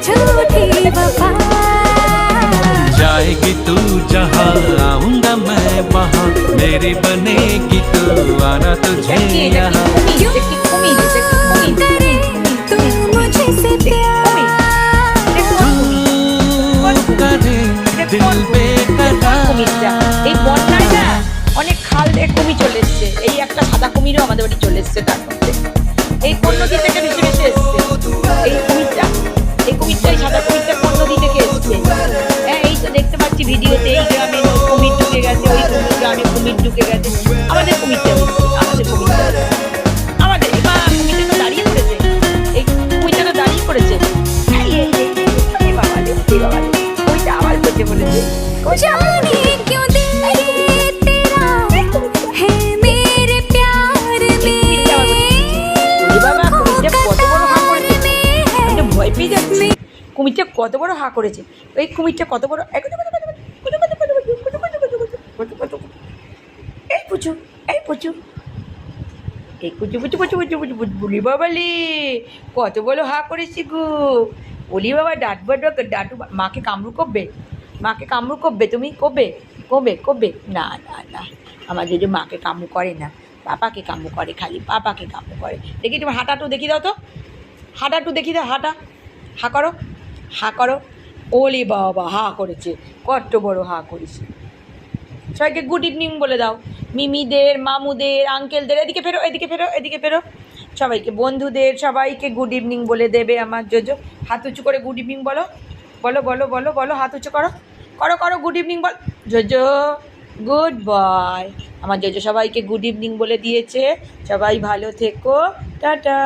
झूठी वफा। जाएगी तू जहाँ आऊंगा मैं वहाँ, मेरी बनेगी तू आना तुझे यहाँ। करे तू मुझसे प्यार, तू करे दिल बेकरार। এই বন্যায় না অনেক খাল দিয়ে কুমির চলে এসছে, এই একটা সাদা কুমিরও আমাদের বাড়ি চলে এসছে। তার মধ্যে এই নদী থেকে ভেসে ভেসে এসছে এই কুমিরটাই সাদা কুমিরটা কোন নদী থেকে এসছে। হ্যাঁ, এই তো দেখতে পাচ্ছি ভিডিওতে, এই গ্রামে কুমির ঢুকে গেছে, ওই গ্রামে কুমির ঢুকে গেছে। আমাদের কুমিরটা হচ্ছে, আমাদের কুমিরটা আমাদের কুমিরটা তো দাঁড়িয়ে পড়েছে, এই কুমিরটা তো দাঁড়িয়ে পড়েছে। বাবা কুমিরটা আবার বসে বলেছে, जाने क्यों दिल ये तेरा है मेरे प्यार में। ভয় পেয়ে যাচ্ছে, কুমিরটা কত বড় হা করেছে। ওই কুমিরটা কত বড়, এই পুচু, এই পুচু, এই পুচু পুচু পুচু পুচু পুচু বলি বাবালি কত বড় হা করেছি গো। বলি বাবা ডাঁটবো ডাঁটু, মাকে কামড়ু করবে, মাকে কামড়ু করবে, তুমি কবে কবে কবে? না না না, আমাদের যে মাকে কামড়ু করে না, পাপাকে কামড়ু করে, খালি পাপাকে কামড়ু করে। দেখি তুমি হাঁটাটু দেখি দাও তো, হাঁটাটু দেখি দাও, হাঁটা, হা করো, হা করো। ওলি বাবা হা করেছে, কত বড় হা করেছে। সবাইকে গুড ইভিনিং বলে দাও, মিমিদের, মামুদের, আঙ্কেলদের, এদিকে ফেরো, এদিকে ফেরো, এদিকে ফেরো। সবাইকে, বন্ধুদের সবাইকে গুড ইভিনিং বলে দেবে আমার জোজো। হাত উঁচু করে গুড ইভিনিং বলো, বলো বলো বলো বলো, হাত উঁচু করো, করো করো, গুড ইভিনিং বল। জোজো গুড বয়, আমার জোজো সবাইকে গুড ইভিনিং বলে দিয়েছে। সবাই ভালো থেকো, টাটা।